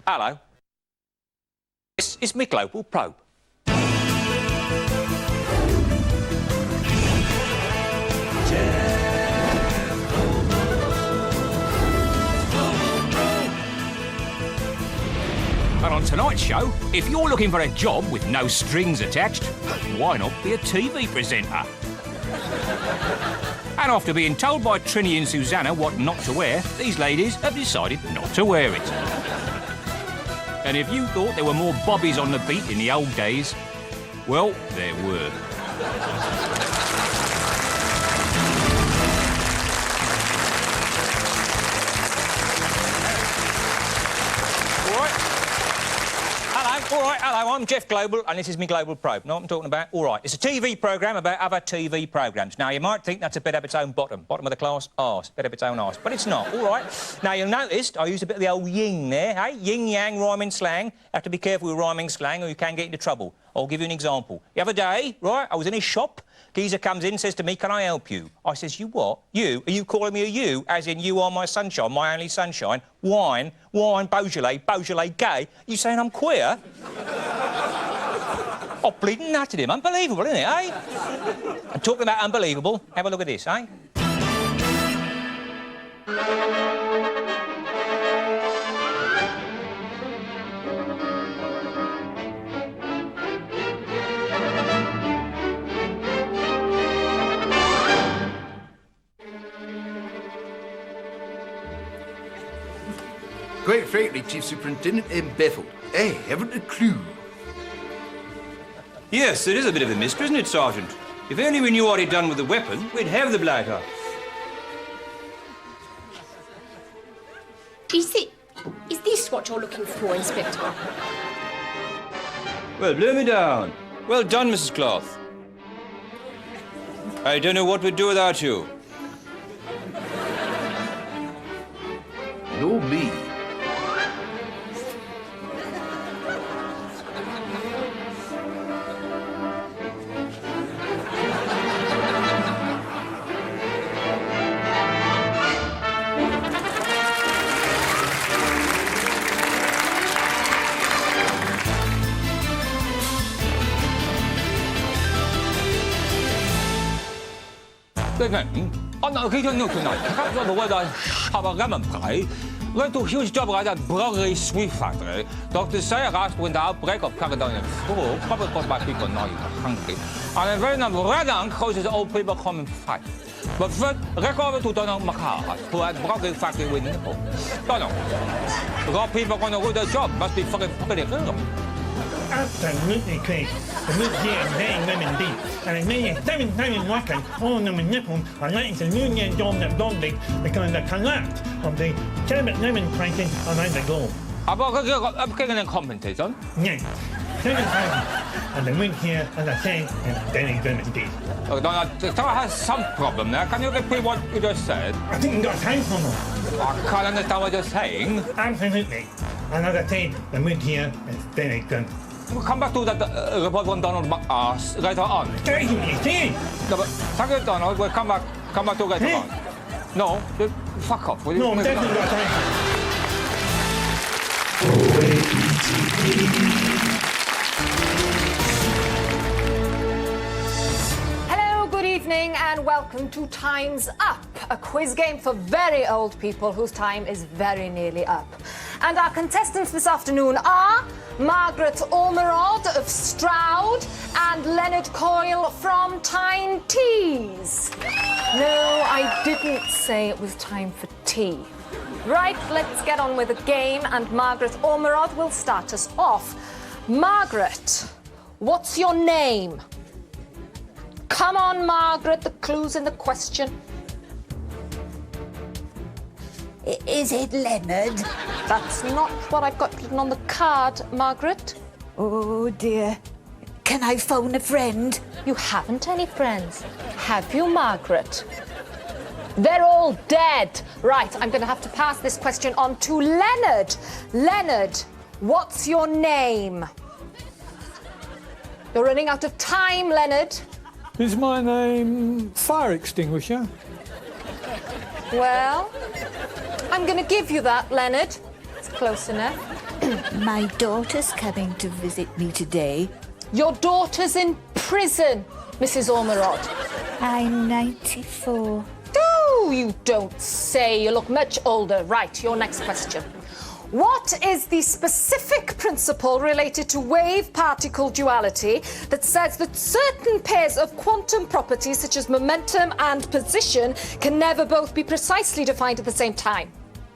Hello. It's me global probe. And on tonight's show, if you're looking for a job with no strings attached, why not be a TV presenter? And after being told by Trini and Susanna what not to wear, these ladies have decided not to wear it. And if you thought there were more bobbies on the beat in the old days, well, there were. All right, hello, I'm Jeff Global, and this is me Global Probe. Know what I'm talking about? All right, it's a TV programme about other TV programmes. Now, you might think that's a bit of its own bottom of the class arse, bit of its own arse, but it's not, all right? Now, you'll notice I used a bit of the old yin there, hey? Yin-yang rhyming slang. Have to be careful with rhyming slang or you can get into trouble. I'll give you an example. The other day, right, I was in his shop. Geezer comes in and says to me, can I help you? I says, you what? You? Are you calling me a you? As in, you are my sunshine, my only sunshine? Wine, Beaujolais, gay? You saying I'm queer? Oh, bleeding nutted him. Unbelievable, isn't it, eh? And talking about unbelievable, have a look at this, eh? Quite frankly, Chief Superintendent, I'm baffled. I haven't a clue. Yes, it is a bit of a mystery, isn't it, Sergeant? If only we knew what he'd done with the weapon, we'd have the blighter. Is this what you're looking for, Inspector? Well, blow me down. Well done, Mrs. Cloth. I don't know what we'd do without you. No me. أنا أكيد أنه tonight. Because the weather have a lemon pie. Went to a huge job like that Broadway sweet factory. Doctors say I asked when the outbreak of Caledonia flu probably caused by people not hungry. And a very number of red ant causes old people come and fight. But first, recover to Donald McCall, who had Broadway factory with nipple. Donald, the people going to do their job must be fucking ill. Absolutely, Craig. The mood here is very lemon deep, and it made a 7 times working all of them in Nippon are letting the union job that dog dig because of the collapse of the cabinet lemon prices around the globe. I'm getting a compensation. Yes, 7 times. And the mood here, as I say, is very good indeed. Oh, Donald, Sarah has some problem there. Can you repeat what you just said? I think you got time for them. I can't understand what you're saying. Absolutely. And as I say, the mood here is very good. We'll come back to that report on Donald McArse later on. No, but thank you, Donald. We'll come back to later on. No, fuck off. Will you? No, definitely got time. Hello, good evening, and welcome to Time's Up, a quiz game for very old people whose time is very nearly up. And our contestants this afternoon are Margaret Ormerod of Stroud and Leonard Coyle from Tyne Tees. No, I didn't say it was time for tea. Right, let's get on with the game, and Margaret Ormerod will start us off. Margaret, what's your name? Come on, Margaret, the clue's in the question. Is it Leonard? That's not what I've got written on the card, Margaret. Oh, dear. Can I phone a friend? You haven't any friends, have you, Margaret? They're all dead. Right, I'm going to have to pass this question on to Leonard. Leonard, what's your name? You're running out of time, Leonard. Is my name Fire Extinguisher? Well, I'm going to give you that, Leonard. that's close enough. My daughter's coming to visit me today. Your daughter's in prison, Mrs. Ormerod. I'm 94. Oh, you don't say. You look much older. Right, your next question. What is the specific principle related to wave particle duality that says that certain pairs of quantum properties, such as momentum and position, can never both be precisely defined at the same time?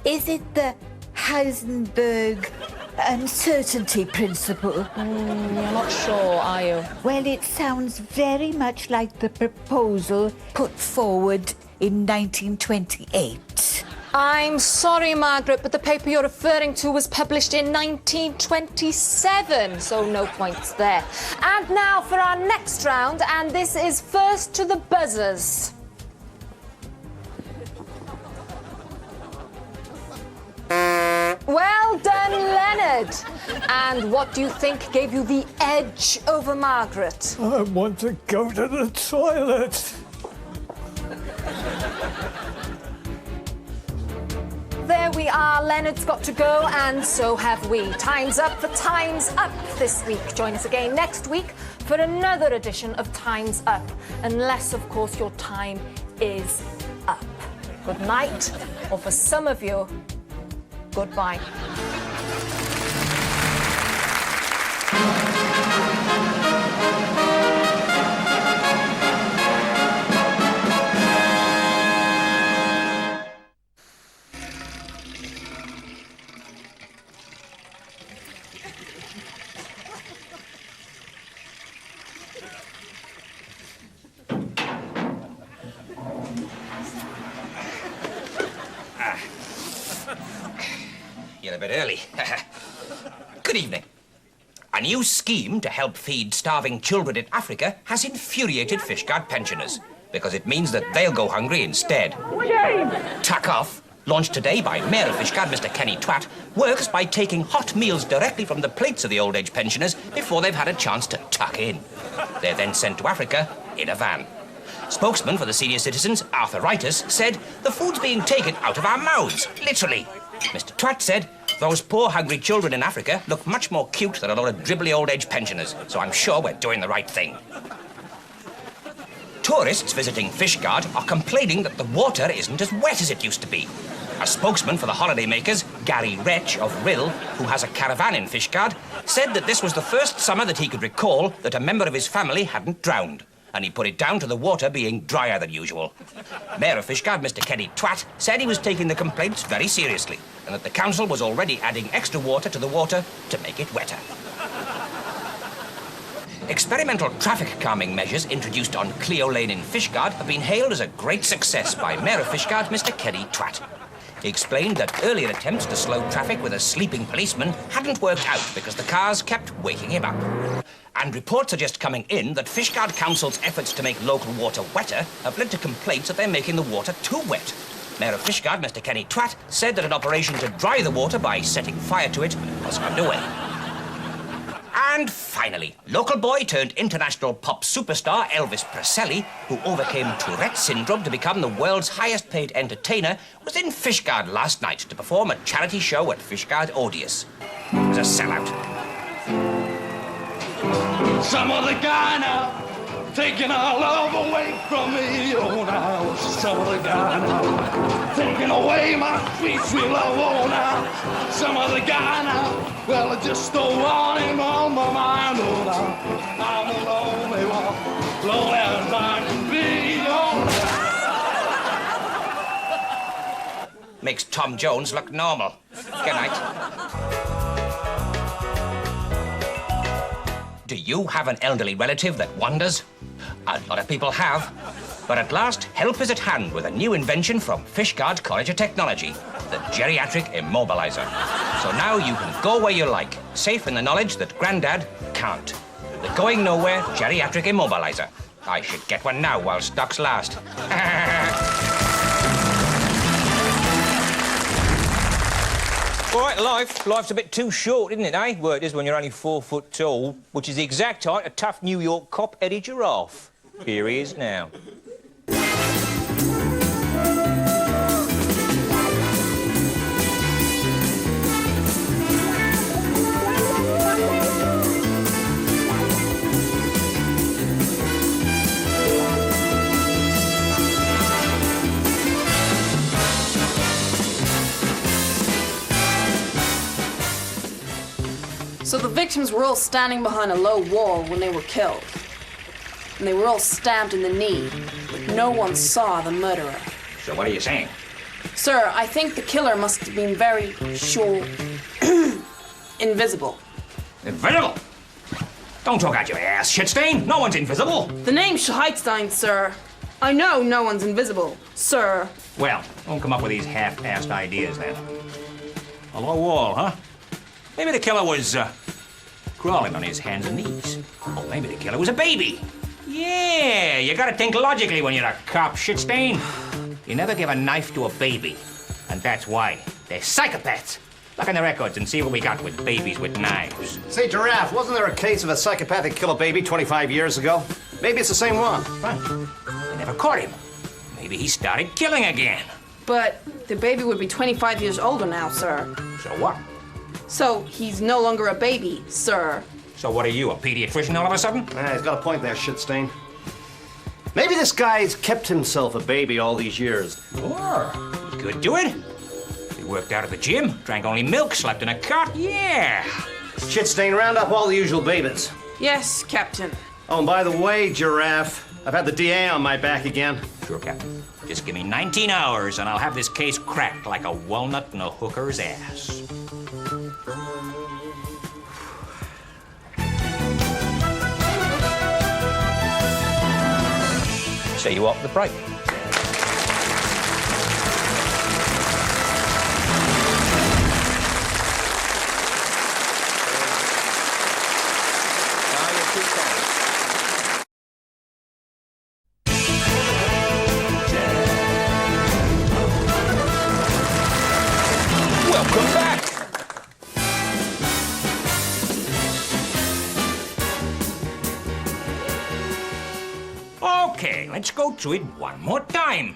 Is it the Heisenberg uncertainty principle? You're not sure, are you? Well, it sounds very much like the proposal put forward in 1928. I'm sorry, Margaret, but the paper you're referring to was published in 1927, so no points there. And now for our next round, and this is first to the buzzers. Well done, Leonard. And what do you think gave you the edge over Margaret? I want to go to the toilet. There we are. Leonard's got to go, and so have we. Time's up for Time's Up this week. Join us again next week for another edition of Time's Up, unless, of course, your time is up. Good night, or for some of you, goodbye. You're a bit early. Good evening. A new scheme to help feed starving children in Africa has infuriated Fishguard pensioners because it means that they'll go hungry instead. Tuck Off, launched today by Mayor of Fishguard, Mr. Kenny Twat, works by taking hot meals directly from the plates of the old age pensioners before they've had a chance to tuck in. They're then sent to Africa in a van. Spokesman for the senior citizens, arthritis, said the food's being taken out of our mouths, literally. Mr. Twat said those poor hungry children in Africa look much more cute than a lot of dribbly old age pensioners, so I'm sure we're doing the right thing. Tourists visiting Fishguard are complaining that the water isn't as wet as it used to be. A spokesman for the holidaymakers, Gary Wretch of Rill, who has a caravan in Fishguard, said that this was the first summer that he could recall that a member of his family hadn't drowned, and he put it down to the water being drier than usual. Mayor of Fishguard, Mr. Kenny Twat, said he was taking the complaints very seriously and that the council was already adding extra water to the water to make it wetter. Experimental traffic calming measures introduced on Clio Lane in Fishguard have been hailed as a great success by Mayor of Fishguard, Mr. Kenny Twat. He explained that earlier attempts to slow traffic with a sleeping policeman hadn't worked out because the cars kept waking him up. And reports are just coming in that Fishguard Council's efforts to make local water wetter have led to complaints that they're making the water too wet. Mayor of Fishguard, Mr. Kenny Twat, said that an operation to dry the water by setting fire to it was underway. And finally, local boy turned international pop superstar Elvis Presley, who overcame Tourette's syndrome to become the world's highest paid entertainer, was in Fishguard last night to perform a charity show at Fishguard Odious. It was a sellout. Some other guy now, taking our love away from me, oh now. Some other guy now, taking away my sweet, sweet love, oh now. Some other guy now, well, I just don't want him on my mind, oh now. I'm a lonely one, lonely as I can be, oh now. Makes Tom Jones look normal. Good night. Do you have an elderly relative that wanders? A lot of people have. But at last, help is at hand with a new invention from Fishguard College of Technology, the geriatric immobilizer. So now you can go where you like, safe in the knowledge that Grandad can't. The going nowhere geriatric immobilizer. I should get one now while stocks last. All right, life's a bit too short, isn't it, eh? Well, it is when you're only 4 foot tall, which is the exact height of tough New York cop Eddie Giraffe. Here he is now. So the victims were all standing behind a low wall when they were killed. And they were all stabbed in the knee, but no one saw the murderer. So what are you saying? Sir, I think the killer must have been very short, invisible. Invisible? Don't talk out your ass, shitstain. No one's invisible. The name's Scheitstein, sir. I know no one's invisible, sir. Well, don't come up with these half-assed ideas, then. A low wall, huh? Maybe the killer was, crawling on his hands and knees. Or maybe the killer was a baby. Yeah, you gotta think logically when you're a cop, shitstain. You never give a knife to a baby. And that's why. They're psychopaths. Look in the records and see what we got with babies with knives. Say, Giraffe, wasn't there a case of a psychopathic kill a baby 25 years ago? Maybe it's the same one. Right. They never caught him. Maybe he started killing again. But the baby would be 25 years older now, sir. So what? So he's no longer a baby, sir. So what are you, a pediatrician all of a sudden? He's got a point there, shitstain. Maybe this guy's kept himself a baby all these years. Or he could do it. He worked out at the gym, drank only milk, slept in a cot. Yeah. Shitstain, round up all the usual babies. Yes, Captain. Oh, and by the way, Giraffe, I've had the DA on my back again. Sure, Captain. Just give me 19 hours and I'll have this case cracked like a walnut in a hooker's ass. See you after the break. Welcome back. Okay, let's go through it one more time.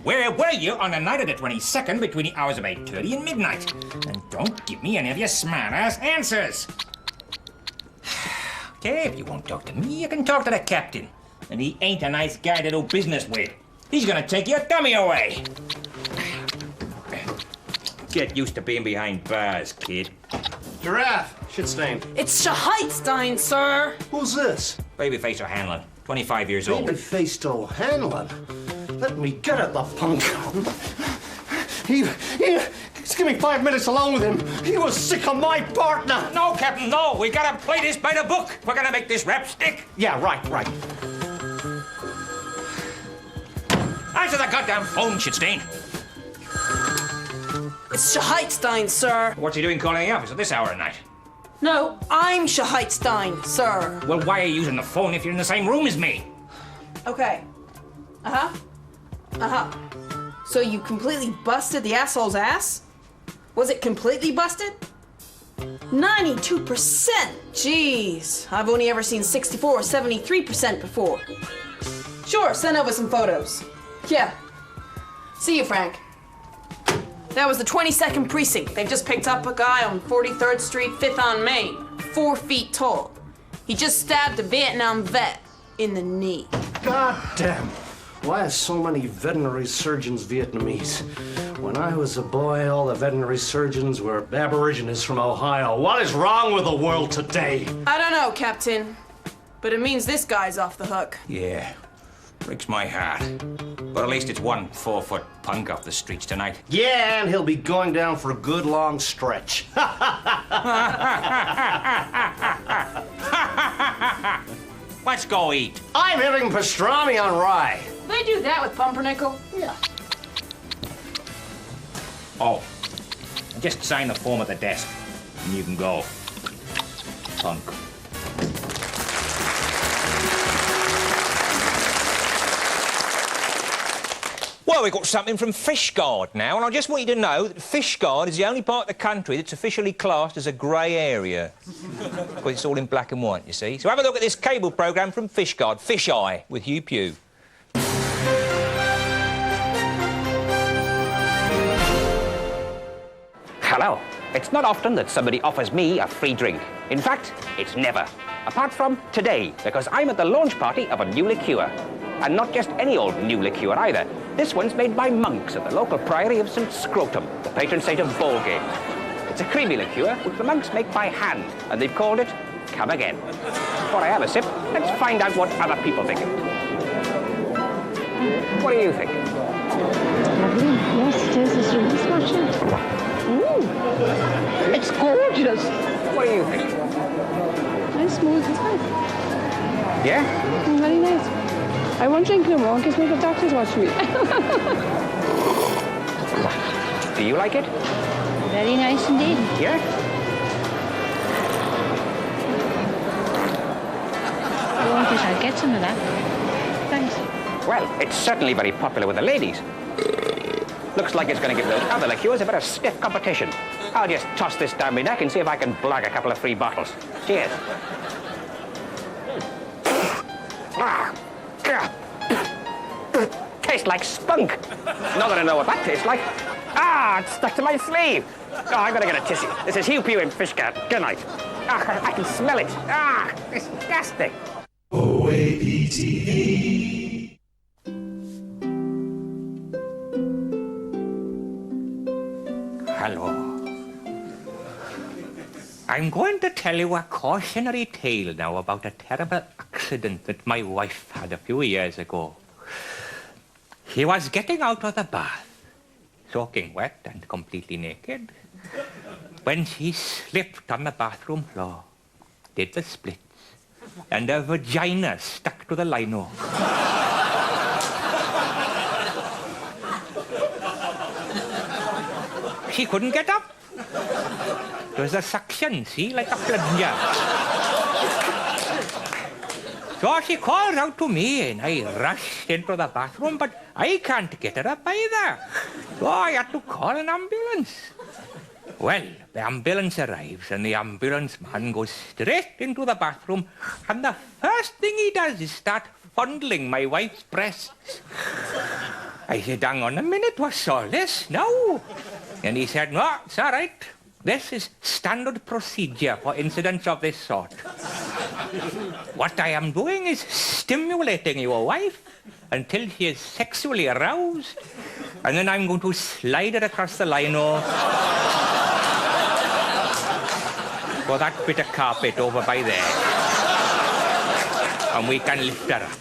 Where were you on the night of the 22nd between the hours of 8:30 and midnight? And don't give me any of your smart-ass answers. Okay, if you won't talk to me, you can talk to the captain. And he ain't a nice guy to do business with. He's gonna take your dummy away. Get used to being behind bars, kid. Giraffe, shitstain. It's Scheitstein, sir. Who's this? Babyface O'Hanlon, 25 years old. Baby-faced O'Hanlon. Let me get at the punk. Just give me 5 minutes alone with him. He was sick of my partner. No, Captain, no. We gotta play this by the book. We're gonna make this rap stick. Yeah, right. Answer the goddamn phone, shitstain. It's Scheitstein, sir. What's he doing calling the office at this hour of night? No, I'm Scheitstein, sir. Well, why are you using the phone if you're in the same room as me? Okay. So you completely busted the asshole's ass? Was it completely busted? 92%! Jeez, I've only ever seen 64 or 73% before. Sure, send over some photos. Yeah. See you, Frank. That was the 22nd precinct. They've just picked up a guy on 43rd Street, 5th on Main, 4 feet tall. He just stabbed a Vietnam vet in the knee. God damn. Why are so many veterinary surgeons Vietnamese? When I was a boy, all the veterinary surgeons were Aborigines from Ohio. What is wrong with the world today? I don't know, Captain. But it means this guy's off the hook. Yeah. Breaks my heart. But at least it's one 4-foot punk off the streets tonight. Yeah, and he'll be going down for a good long stretch. Let's go eat. I'm having pastrami on rye. They do that with pumpernickel? Yeah. Oh, just sign the form at the desk, and you can go. Punk. Well, we've got something from Fishguard now, and I just want you to know that Fishguard is the only part of the country that's officially classed as a grey area. Because it's all in black and white, you see. So have a look at this cable programme from Fishguard, Fish Eye, with Hugh Pugh. Hello. It's not often that somebody offers me a free drink. In fact, it's never. Apart from today, because I'm at the launch party of a new liqueur. And not just any old new liqueur either. This one's made by monks at the local priory of St. Scrotum, the patron saint of ball games. It's a creamy liqueur which the monks make by hand, and they've called it Come Again. Before I have a sip, let's find out what other people think of it. What do you think? Lovely. Yes, it is. It's really smashing. It's gorgeous. What do you think? Nice, smooth and nice. Yeah? Very nice. I won't drink no more in case my doctor's watching me. Do you like it? Very nice indeed. Yeah? I won't think I'll get some of that. Thanks. Well, it's certainly very popular with the ladies. Looks like it's going to give those other liqueurs a bit of stiff competition. I'll just toss this down my neck and see if I can blag a couple of free bottles. Cheers. Tastes like spunk. Not that I know what that tastes like. It's stuck to my sleeve. I'm going to get a tissue. This is Hugh Pugh in Fishguard. Good night. I can smell it. Disgusting. OAPTV. Hello. I'm going to tell you a cautionary tale now about a terrible accident that my wife had a few years ago. She was getting out of the bath, soaking wet and completely naked, when she slipped on the bathroom floor, did the splits, and her vagina stuck to the lino. She couldn't get up. There was a suction, see, like a plunger. So she called out to me, and I rushed into the bathroom, but I can't get her up either. So I had to call an ambulance. Well, the ambulance arrives, and the ambulance man goes straight into the bathroom, and the first thing he does is start fondling my wife's breasts. I said, hang on a minute, what's all this? No. And he said, no, it's all right. This is standard procedure for incidents of this sort. What I am doing is stimulating your wife until she is sexually aroused, and then I'm going to slide her across the lino for that bit of carpet over by there, and we can lift her up.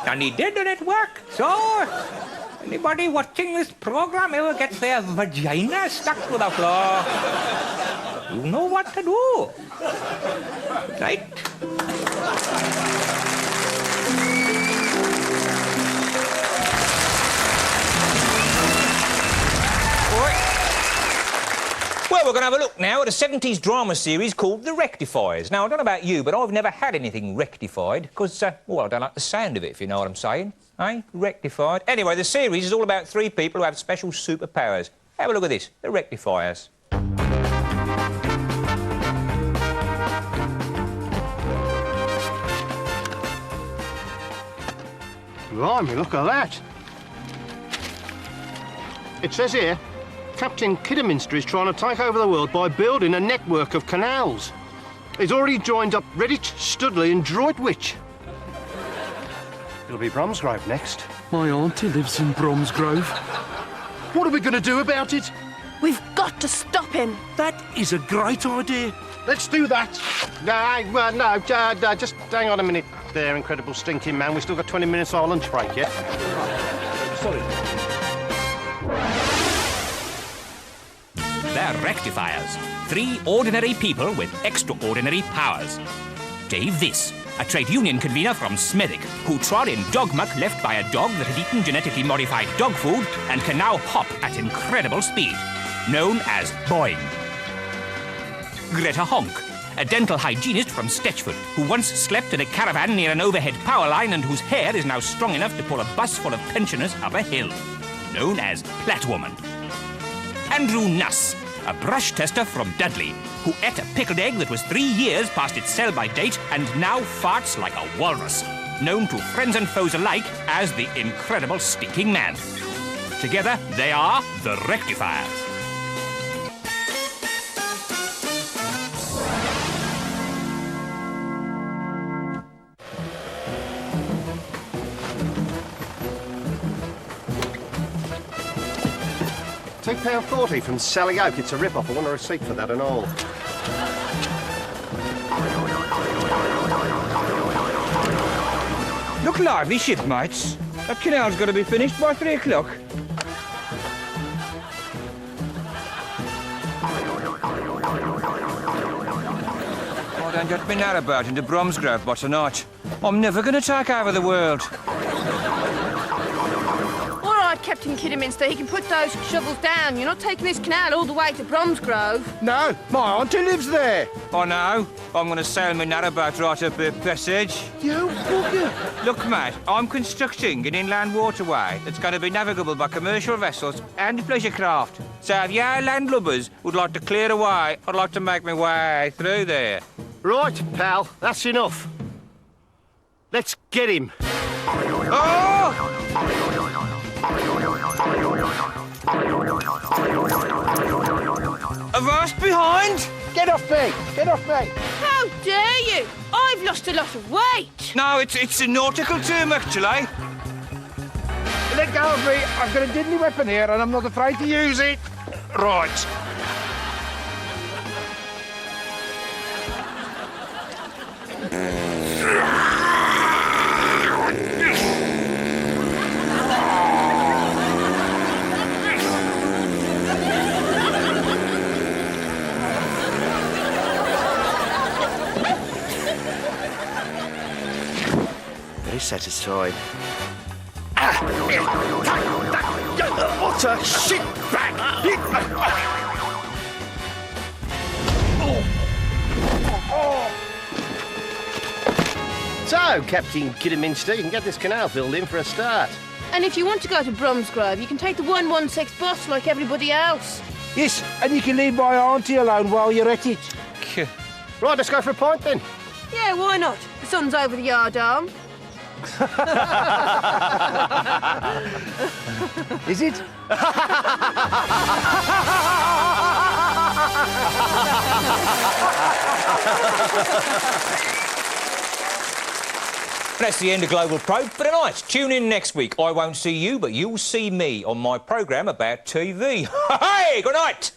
And he did, and it worked. So, anybody watching this program ever gets their vagina stuck to the floor, you know what to do. Right? Well, we're going to have a look now at a 70s drama series called The Rectifiers. Now, I don't know about you, but I've never had anything rectified because, well, I don't like the sound of it, if you know what I'm saying. Eh? Rectified. Anyway, the series is all about three people who have special superpowers. Have a look at this. The Rectifiers. Blimey, look at that. It says here, Captain Kidderminster is trying to take over the world by building a network of canals. He's already joined up Redditch, Studley and Droitwich. It'll be Bromsgrove next. My auntie lives in Bromsgrove. What are we going to do about it? We've got to stop him. That is a great idea. Let's do that. No, just hang on a minute there, incredible stinking man. We've still got 20 minutes of our lunch break, yeah? Sorry. They're Rectifiers, three ordinary people with extraordinary powers. Dave This, a trade union convener from Smethwick, who trod in dog muck left by a dog that had eaten genetically modified dog food and can now hop at incredible speed, known as Boing. Greta Honk, a dental hygienist from Stetchford, who once slept in a caravan near an overhead power line and whose hair is now strong enough to pull a bus full of pensioners up a hill, known as Platwoman. Andrew Nuss, a brush tester from Dudley, who ate a pickled egg that was 3 years past its sell-by date and now farts like a walrus, known to friends and foes alike as the Incredible Stinking Man. Together, they are the Rectifiers. £2.40 from Sally Oak. It's a rip-off. I want a receipt for that and all. Look lively, shipmates. That canal's got to be finished by 3 o'clock. Oh, don't get me narrabout into Bromsgrove by tonight. I'm never going to take over the world. All right, Captain Kidderminster, he can put those shovels down. You're not taking this canal all the way to Bromsgrove. No, my auntie lives there. I know. I'm going to sail my narrabout right up the passage. You bugger. Look, mate, I'm constructing an inland waterway that's going to be navigable by commercial vessels and pleasure craft. So if you landlubbers would like to clear away, I'd like to make my way through there. Right, pal, that's enough. Let's get him. Oh! Avast behind! Get off me! Get off me! How dare you? I've lost a lot of weight. No, it's a nautical term, actually. Let go of me. I've got a deadly weapon here and I'm not afraid to use it. Right. Very satisfied. What a shit bag! So, Captain Kidderminster, you can get this canal filled in for a start. And if you want to go to Bromsgrove, you can take the 116 bus like everybody else. Yes, and you can leave my auntie alone while you're at it. Right, let's go for a pint then. Yeah, why not? The sun's over the yardarm. Is it? That's the end of Global Probe for tonight. Tune in next week. I won't see you, but you'll see me on my programme about TV. Hey, good night!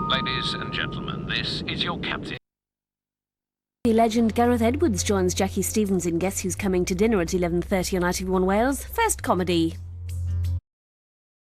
Ladies and gentlemen, this is your captain. The legend Gareth Edwards joins Jackie Stevens in Guess Who's Coming to Dinner at 11:30 on ITV Wales. First comedy.